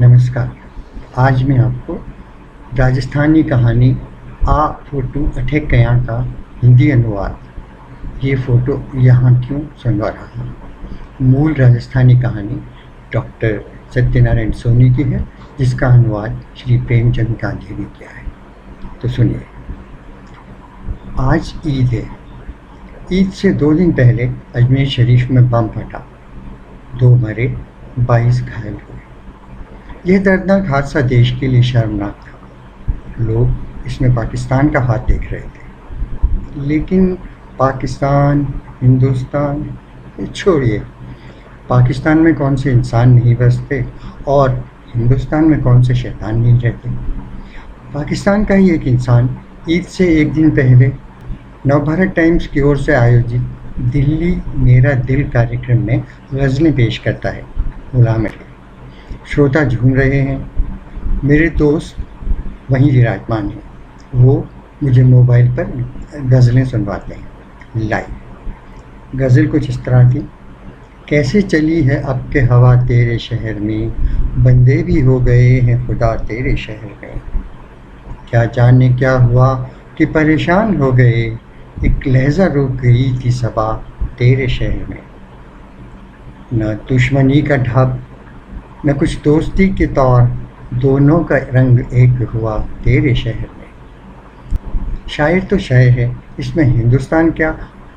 नमस्कार। आज मैं आपको राजस्थानी कहानी आ फोटू अठे कयां का हिंदी अनुवाद ये फ़ोटो यहाँ क्यों सुनवा रहा हूँ। मूल राजस्थानी कहानी डॉक्टर सत्यनारायण सोनी की है, जिसका अनुवाद श्री प्रेमचंद गांधी ने किया है। तो सुनिए। आज ईद है। ईद से 2 दिन पहले अजमेर शरीफ में बम फटा, 2 मरे, 22 घायल हुए। यह दर्दनाक हादसा देश के लिए शर्मनाक था। लोग इसमें पाकिस्तान का हाथ देख रहे थे, लेकिन पाकिस्तान, हिंदुस्तान, छोड़िए। पाकिस्तान में कौन से इंसान नहीं बसते और हिंदुस्तान में कौन से शैतान नहीं रहते। पाकिस्तान का ही एक इंसान ईद से 1 दिन पहले नवभारत टाइम्स की ओर से आयोजित दिल्ली मेरा दिल कार्यक्रम में गज़लें पेश करता है। गुलाम अली। श्रोता झूम रहे हैं। मेरे दोस्त वहीं विराजमान हैं। वो मुझे मोबाइल पर गज़लें सुनवाते हैं लाइव। गज़ल कुछ इस तरह थी। कैसे चली है अब के हवा तेरे शहर में, बंदे भी हो गए हैं खुदा तेरे शहर में। क्या जाने क्या हुआ कि परेशान हो गए, एक लहजा रुक गई थी सबा तेरे शहर में। न दुश्मनी का ढाब न कुछ दोस्ती के तौर, दोनों का रंग एक हुआ तेरे शहर में। शायर तो शायर है, इसमें हिंदुस्तान क्या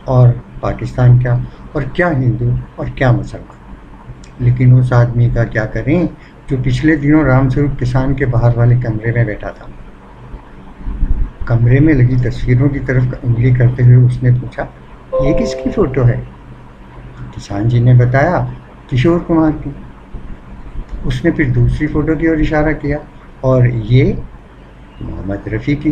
और पाकिस्तान क्या, और क्या हिंदू और क्या मुसलमान। लेकिन उस आदमी का क्या करें जो पिछले दिनों रामस्वरूप किसान के बाहर वाले कमरे में बैठा था। कमरे में लगी तस्वीरों की तरफ उंगली करते हुए उसने पूछा, ये किसकी फ़ोटो है? किसान जी ने बताया, किशोर कुमार की। उसने फिर दूसरी फ़ोटो की ओर इशारा किया, और ये मोहम्मद रफ़ी की।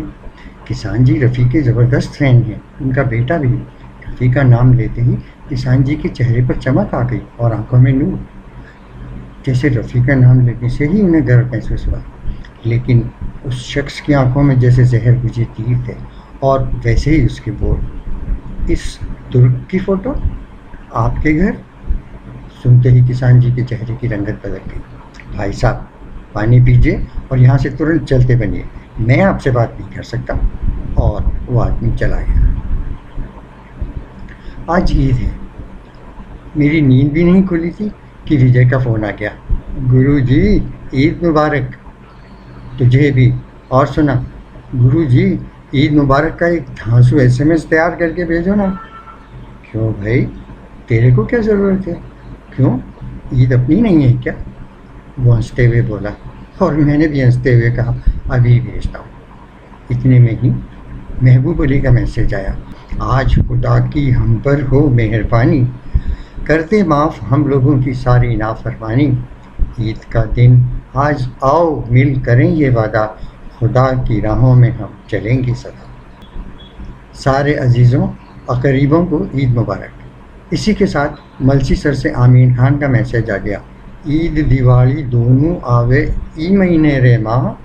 किसान जी रफ़ी के ज़बरदस्त फैन हैं, उनका बेटा भी। रफ़ी का नाम लेते ही किसान जी के चेहरे पर चमक आ गई और आंखों में नूर। जैसे रफ़ी का नाम लेने से ही उन्हें गर्व महसूस हुआ, लेकिन उस शख्स की आंखों में जैसे जहर बुझे तीर थे, और वैसे ही उसके बोल। इस दुर्ग की फ़ोटो आपके घर? सुनते ही किसान जी के चेहरे की रंगत बदल गई। भाई साहब, पानी पीजिए और यहाँ से तुरंत चलते बनिए, मैं आपसे बात नहीं कर सकता। और वो आदमी चला गया। आज ईद है। मेरी नींद भी नहीं खुली थी कि विजय का फ़ोन आ गया। गुरुजी, ईद मुबारक। तुझे भी। और सुना, गुरुजी, ईद मुबारक का एक धांसू SMS तैयार करके भेजो ना। क्यों भाई, तेरे को क्या ज़रूरत है? क्यों, ईद अपनी नहीं है क्या? वो हंसते हुए बोला, और मैंने भी हंसते हुए कहा, अभी भेजता हूँ। इतने में ही महबूब अली का मैसेज आया, आज खुदा की हम पर हो मेहरबानी, कर दे माफ़ हम लोगों की सारी नाफरमानी। ईद का दिन आज, आओ मिल करें ये वादा, खुदा की राहों में हम चलेंगे सदा। सारे अजीज़ों और करीबों को ईद मुबारक। इसी के साथ मलसी सर से आमीन खान का मैसेज आ गया, ईद दिवाली दोनों आवे ई महीने रे माँ,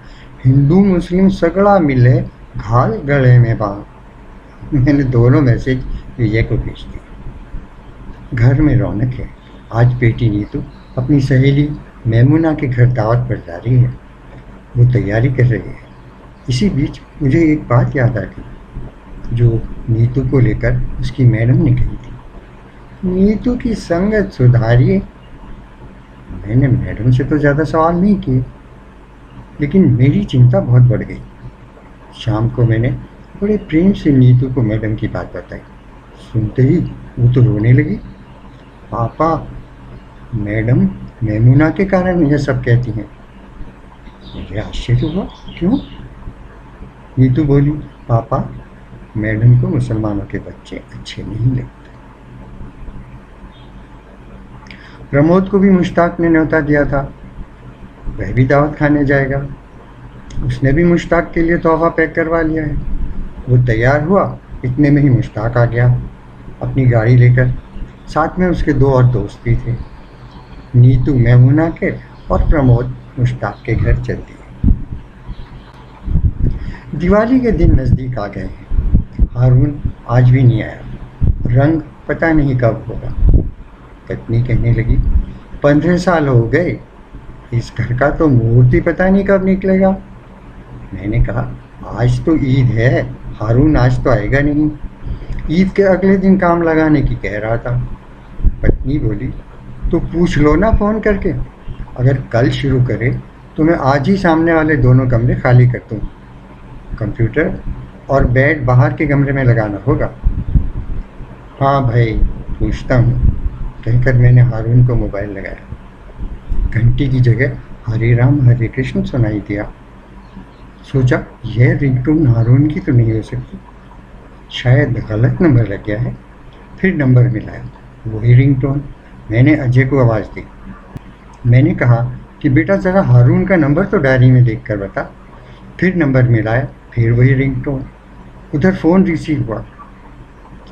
हिंदू मुस्लिम सगड़ा मिले घाल गले में बाँ। मैंने दोनों मैसेज विजय को भेज दिए। घर में रौनक है। आज बेटी नीतू अपनी सहेली मैमुना के घर दावत पर जा रही है। वो तैयारी कर रही है। इसी बीच मुझे एक बात याद आ गई जो नीतू को लेकर उसकी मैडम ने कही थी, नीतू की संगत सुधारिए। मैंने मैडम से तो ज़्यादा सवाल नहीं किए, लेकिन मेरी चिंता बहुत बढ़ गई। शाम को मैंने बड़े प्रेम से नीतू को मैडम की बात बताई। सुनते ही वो तो रोने लगी। पापा, मैडम मैमुना के कारण यह सब कहती हैं। मुझे आश्चर्य हुआ, क्यों? नीतू बोली, पापा, मैडम को मुसलमानों के बच्चे अच्छे नहीं लगते। प्रमोद को भी मुश्ताक ने न्योता दिया था, वह भी दावत खाने जाएगा। उसने भी मुश्ताक के लिए तोहफा पैक करवा लिया है। वो तैयार हुआ, इतने में ही मुश्ताक आ गया अपनी गाड़ी लेकर। साथ में उसके 2 और दोस्त भी थे। नीतू मैमुना के और प्रमोद मुश्ताक के घर चल दिए। दिवाली के दिन नज़दीक आ गए हैं। हारून आज भी नहीं आया। रंग पता नहीं कब होगा। पत्नी कहने लगी, 15 साल हो गए, इस घर का तो मुहूर्त ही पता नहीं कब निकलेगा। मैंने कहा, आज तो ईद है, हारून आज तो आएगा नहीं। ईद के अगले दिन काम लगाने की कह रहा था। पत्नी बोली, तो पूछ लो ना फ़ोन करके, अगर कल शुरू करे तो मैं आज ही सामने वाले दोनों कमरे खाली कर दूँ। कंप्यूटर और बेड बाहर के कमरे में लगाना होगा। हाँ भाई, पूछता हूँ, कहकर मैंने हारून को मोबाइल लगाया। घंटी की जगह हरे राम हरे कृष्ण सुनाई दिया। सोचा, यह रिंगटोन हारून की तो नहीं हो सकती, शायद गलत नंबर लग गया है। फिर नंबर मिलाया, वही रिंगटोन। मैंने अजय को आवाज़ दी। मैंने कहा कि बेटा ज़रा हारून का नंबर तो डायरी में देख कर बता। फिर नंबर मिलाया, फिर वही रिंगटोन। उधर फ़ोन रिसीव हुआ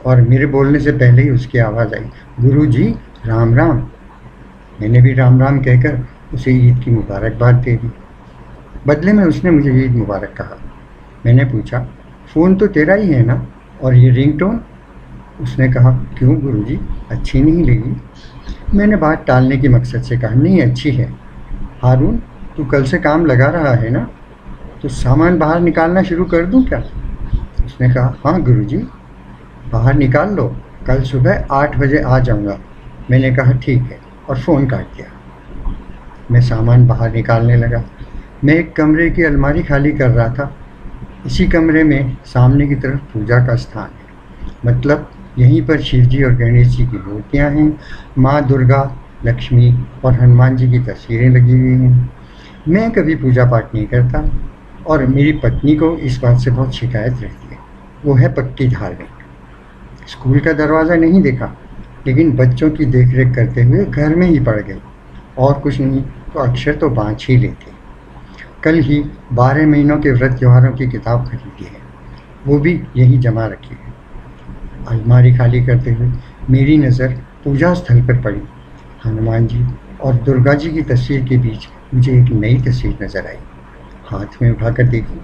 और मेरे बोलने से पहले ही उसकी आवाज़ आई, गुरुजी राम राम। मैंने भी राम राम कहकर उसे ईद की मुबारकबाद दे दी। बदले में उसने मुझे ईद मुबारक कहा। मैंने पूछा, फ़ोन तो तेरा ही है ना, और ये रिंगटोन? उसने कहा, क्यों गुरुजी, अच्छी नहीं लगी? मैंने बात टालने के मकसद से कहा, नहीं अच्छी है। हारून, तू कल से काम लगा रहा है ना, तो सामान बाहर निकालना शुरू कर दूं क्या? उसने कहा, हाँ गुरुजी, बाहर निकाल लो, कल सुबह 8 बजे आ जाऊंगा। मैंने कहा, ठीक है, और फ़ोन काट दिया। मैं सामान बाहर निकालने लगा। मैं एक कमरे की अलमारी खाली कर रहा था। इसी कमरे में सामने की तरफ पूजा का स्थान है, मतलब यहीं पर शिव जी और गणेश जी की मूर्तियाँ हैं, माँ दुर्गा, लक्ष्मी और हनुमान जी की तस्वीरें लगी हुई हैं। मैं कभी पूजा पाठ नहीं करता और मेरी पत्नी को इस बात से बहुत शिकायत रहती है। वो है पक्की धार्मिक। स्कूल का दरवाज़ा नहीं देखा, लेकिन बच्चों की देखरेख करते हुए घर में ही पड़ गई, और कुछ नहीं तो अक्षर तो बाँच ही लेते। कल ही 12 महीनों के व्रत त्योहारों की किताब खरीदी है, वो भी यहीं जमा रखी है। अलमारी खाली करते हुए मेरी नज़र पूजा स्थल पर पड़ी। हनुमान जी और दुर्गा जी की तस्वीर के बीच मुझे एक नई तस्वीर नज़र आई। हाथ में उठाकर देखी,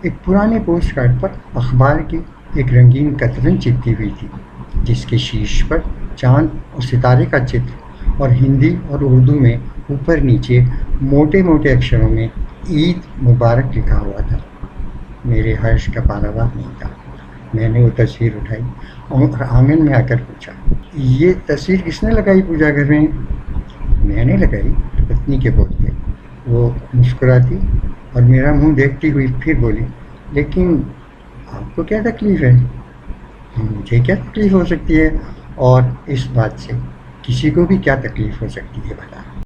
एक पुराने पोस्ट कार्ड पर अखबार की एक रंगीन कतरन चिपकी हुई थी, जिसके शीर्ष पर चांद और सितारे का चित्र और हिंदी और उर्दू में ऊपर नीचे मोटे मोटे अक्षरों में ईद मुबारक लिखा हुआ था। मेरे हर्ष का पारावार नहीं था। मैंने वो तस्वीर उठाई और आंगन में आकर पूछा, ये तस्वीर किसने लगाई पूजा घर में? मैंने लगाई, पत्नी के बोलते। वो मुस्कुराती और मेरा मुंह देखती हुई फिर बोली, लेकिन आपको क्या तकलीफ़ है? मुझे क्या तकलीफ़ हो सकती है, और इस बात से किसी को भी क्या तकलीफ़ हो सकती है भला?